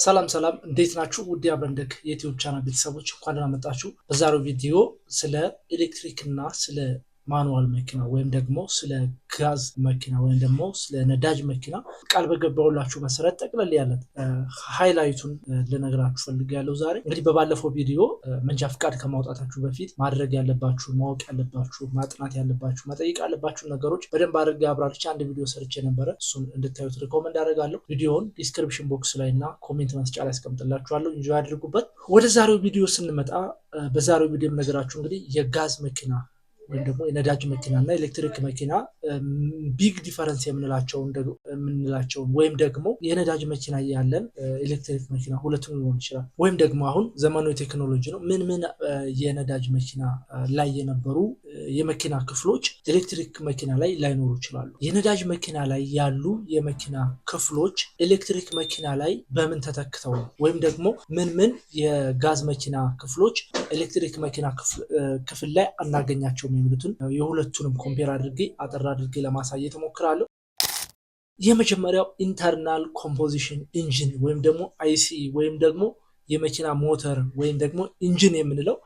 ሰላም እንዴት ናችሁ? ውድ አብረንደክ የዩቲዩብ ቻናል ቤተሰቦች እንኳን ደህና መጣችሁ። በዛሬው ቪዲዮ ስለ ኤሌክትሪክ እና ስለ ማኑዋል መኪና ወይም ደግሞ ስለ ጋዝ መኪና ወይም ደግሞ ስለ ነዳጅ መኪና ቃል በገባሁላችሁ መሰረት ጠቅለል ያለ ሃይላይቱን ልነግራችሁ ፈልጋለሁ። ዛሬ እንግዲህ በባለፈው ቪዲዮ መንጃ ፍቃድ ከማውጣታችሁ በፊት ማድረግ ያለባችሁ፣ ማወቅ ያለባችሁ፣ ማጥናት ያለባችሁ፣ መጠየቅ ያለባችሁ ነገሮች በደንብ አድርጌ አብራርቼ አንድ ቪዲዮ ሰርቼ ነበረ። እሱን እንድታዩት ሪኮመንድ አደርጋለሁ። ቪዲዮውን ዲስክሪፕሽን ቦክስ ላይ እና ኮሜንት መስጫ ላይ አስቀምጥላችኋለሁ። ኢንጆይ አድርጉበት። ወደ ዛሬው ቪዲዮ ስንመጣ በዛሬው ቪዲዮ ነገራችሁ እንግዲህ የጋዝ መኪና ወይም ደግሞ የነዳጅ መኪና እና ኤሌክትሪክ መኪና ቢግ ዲፈረንስ የምንላቸውን ወይም ደግሞ የነዳጅ መኪና ያለን ኤሌክትሪክ መኪና ሁለቱም ሊሆን ይችላል። ወይም ደግሞ አሁን ዘመኑ የቴክኖሎጂ ነው። ምን የነዳጅ መኪና ላይ የነበሩ የመኪና ክፍሎች ኤሌክትሪክ መኪና ላይ ላይኖሩ ይችላሉ። የነዳጅ መኪና ላይ ያሉ የመኪና ክፍሎች ኤሌክትሪክ መኪና ላይ በምን ተተክተው ነው? ወይም ደግሞ ምን የጋዝ መኪና ክፍሎች ኤሌክትሪክ መኪና ክፍል ላይ አናገኛቸውም የሚሉትን የሁለቱንም ኮምፔር አድርጌ አጠር አድርጌ ለማሳየት እሞክራለሁ። የመጀመሪያው ኢንተርናል ኮምፖዚሽን ኢንጂን ወይም ደግሞ አይሲ ወይም ደግሞ የመኪና ሞተር ወይም ደግሞ ኢንጂን የምንለው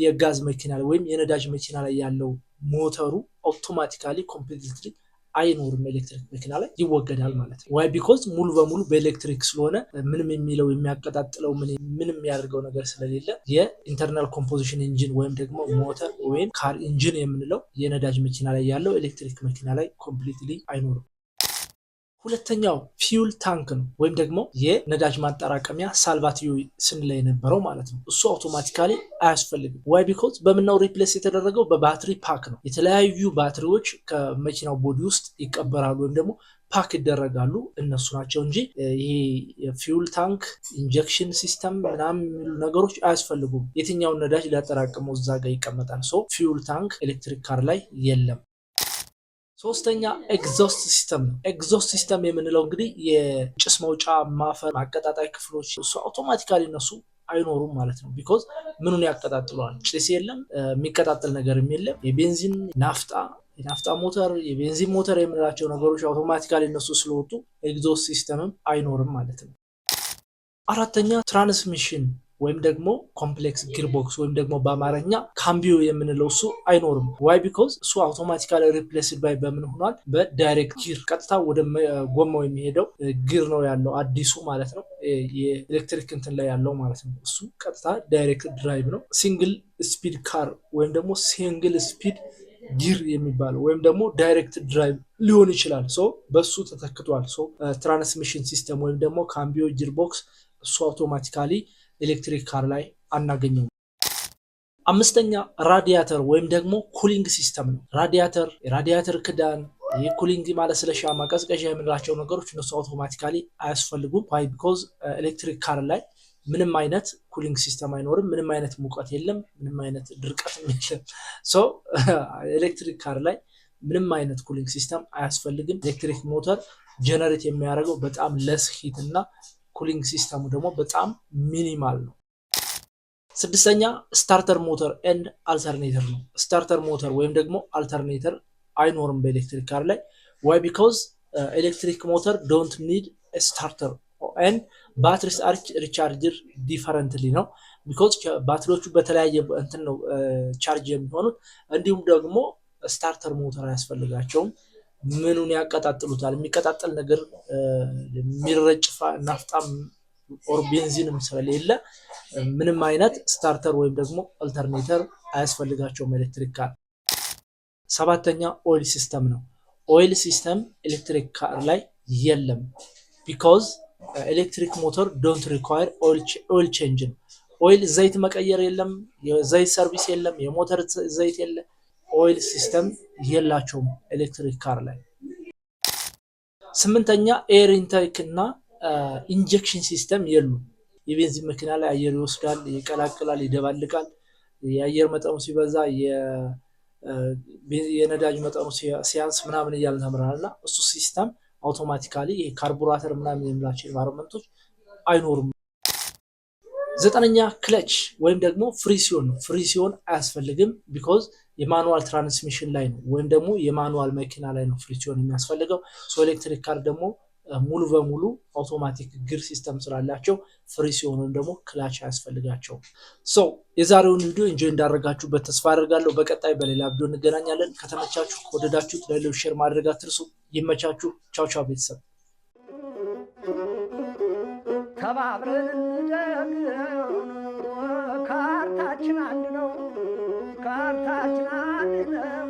የጋዝ መኪና ላይ ወይም የነዳጅ መኪና ላይ ያለው ሞተሩ አውቶማቲካሊ ኮምፕሊትሊ አይኖርም፣ ኤሌክትሪክ መኪና ላይ ይወገዳል ማለት ነው። ዋይ ቢኮዝ ሙሉ በሙሉ በኤሌክትሪክ ስለሆነ ምንም የሚለው የሚያቀጣጥለው ምንም የሚያደርገው ነገር ስለሌለ የኢንተርናል ኮምፖዚሽን ኢንጂን ወይም ደግሞ ሞተር ወይም ካር ኢንጂን የምንለው የነዳጅ መኪና ላይ ያለው ኤሌክትሪክ መኪና ላይ ኮምፕሊትሊ አይኖርም። ሁለተኛው ፊውል ታንክ ነው ወይም ደግሞ የነዳጅ ማጠራቀሚያ ሳልቫቲዮ ስንል የነበረው ማለት ነው። እሱ አውቶማቲካሊ አያስፈልግም። ዋይ ቢኮዝ በምናው ሪፕሌስ የተደረገው በባትሪ ፓክ ነው። የተለያዩ ባትሪዎች ከመኪናው ቦዲ ውስጥ ይቀበራሉ ወይም ደግሞ ፓክ ይደረጋሉ፣ እነሱ ናቸው እንጂ ይሄ የፊውል ታንክ ኢንጀክሽን ሲስተም ምናምን የሚሉ ነገሮች አያስፈልጉም። የትኛውን ነዳጅ ሊያጠራቅመው እዛ ጋር ይቀመጣል። ሶ ፊውል ታንክ ኤሌክትሪክ ካር ላይ የለም። ሶስተኛ ኤግዞስት ሲስተም ነው። ኤግዞስት ሲስተም የምንለው እንግዲህ የጭስ መውጫ ማፈር ማቀጣጣይ ክፍሎች እሱ አውቶማቲካሊ እነሱ አይኖሩም ማለት ነው። ቢኮዝ ምኑን ያቀጣጥለዋል? ጭስ የለም፣ የሚቀጣጠል ነገርም የለም። የቤንዚን የናፍጣ ሞተር የቤንዚን ሞተር የምንላቸው ነገሮች አውቶማቲካሊ እነሱ ስለወጡ ኤግዞስት ሲስተምም አይኖርም ማለት ነው። አራተኛ ትራንስሚሽን ወይም ደግሞ ኮምፕሌክስ ጊርቦክስ ወይም ደግሞ በአማርኛ ካምቢዮ የምንለው እሱ አይኖርም። ዋይ ቢኮዝ እሱ አውቶማቲካሊ ሪፕሌስድ ባይ በምን ሆኗል? በዳይሬክት ጊር ቀጥታ ወደ ጎማው የሚሄደው ጊር ነው ያለው አዲሱ ማለት ነው። የኤሌክትሪክ እንትን ላይ ያለው ማለት ነው። እሱ ቀጥታ ዳይሬክት ድራይቭ ነው። ሲንግል ስፒድ ካር ወይም ደግሞ ሲንግል ስፒድ ጊር የሚባለው ወይም ደግሞ ዳይሬክት ድራይቭ ሊሆን ይችላል። ሶ በሱ ተተክቷል። ሶ ትራንስሚሽን ሲስተም ወይም ደግሞ ካምቢዮ ጊርቦክስ እሱ አውቶማቲካሊ ኤሌክትሪክ ካር ላይ አናገኘውም። አምስተኛ ራዲያተር ወይም ደግሞ ኩሊንግ ሲስተም ነው። የራዲያተር ክዳን የኩሊንግ ማለስለሻ ማቀዝቀዣ የምንላቸው ነገሮች እነሱ አውቶማቲካሊ አያስፈልጉም። ዋይ ቢኮዝ ኤሌክትሪክ ካር ላይ ምንም አይነት ኩሊንግ ሲስተም አይኖርም። ምንም አይነት ሙቀት የለም፣ ምንም አይነት ድርቀትም የለም። ሶ ኤሌክትሪክ ካር ላይ ምንም አይነት ኩሊንግ ሲስተም አያስፈልግም። ኤሌክትሪክ ሞተር ጀነሬት የሚያደርገው በጣም ለስ ሂት እና ኩሊንግ ሲስተሙ ደግሞ በጣም ሚኒማል ነው። ስድስተኛ ስታርተር ሞተር ኤንድ አልተርኔተር ነው። ስታርተር ሞተር ወይም ደግሞ አልተርኔተር አይኖርም በኤሌክትሪክ ካር ላይ። ዋይ ቢኮዝ ኤሌክትሪክ ሞተር ዶንት ኒድ ስታርተር ኤንድ ባትሪስ አር ሪቻርጅድ ዲፈረንትሊ ነው። ቢኮዝ ባትሪዎቹ በተለያየ እንትን ነው ቻርጅ የሚሆኑት። እንዲሁም ደግሞ ስታርተር ሞተር አያስፈልጋቸውም። ምኑን ያቀጣጥሉታል? የሚቀጣጠል ነገር የሚረጭ ናፍጣም ኦር ቤንዚንም ስለሌለ ምንም አይነት ስታርተር ወይም ደግሞ አልተርኔተር አያስፈልጋቸውም ኤሌክትሪክ ካር። ሰባተኛ ኦይል ሲስተም ነው። ኦይል ሲስተም ኤሌክትሪክ ካር ላይ የለም። ቢኮዝ ኤሌክትሪክ ሞተር ዶንት ሪኳየር ኦይል ቼንጅ ነው። ኦይል ዘይት መቀየር የለም፣ የዘይት ሰርቪስ የለም፣ የሞተር ዘይት የለም። ኦይል ሲስተም የላቸውም ኤሌክትሪክ ካር ላይ። ስምንተኛ ኤር ኢንቴክ እና ኢንጀክሽን ሲስተም የሉም። የቤንዚን መኪና ላይ አየር ይወስዳል፣ ይቀላቅላል፣ ይደባልቃል። የአየር መጠኑ ሲበዛ የነዳጅ መጠኑ ሲያንስ ምናምን እያልን ተምረናል እና እሱ ሲስተም አውቶማቲካሊ ካርቡራተር ምናምን የሚላቸው ኢንቫይሮንመንቶች አይኖሩም። ዘጠነኛ ክለች ወይም ደግሞ ፍሪሲዮን ነው። ፍሪሲዮን አያስፈልግም ቢኮዝ የማኑዋል ትራንስሚሽን ላይ ነው ወይም ደግሞ የማኑዋል መኪና ላይ ነው ፍሪሲዮን የሚያስፈልገው። ሶ ኤሌክትሪክ ካር ደግሞ ሙሉ በሙሉ አውቶማቲክ ጊር ሲስተም ስላላቸው ፍሪ ሲሆኑ ደግሞ ክላች ያስፈልጋቸው። የዛሬውን ቪዲዮ ኢንጆይ እንዳደረጋችሁበት ተስፋ አደርጋለሁ። በቀጣይ በሌላ ቪዲዮ እንገናኛለን። ከተመቻችሁ ከወደዳችሁት ለሌሎች ሼር ማድረግ አትርሱ። ይመቻችሁ። ቻው ቻው ቤተሰብ። ተባብረን እንደግ ካርታችን አንድ ነው።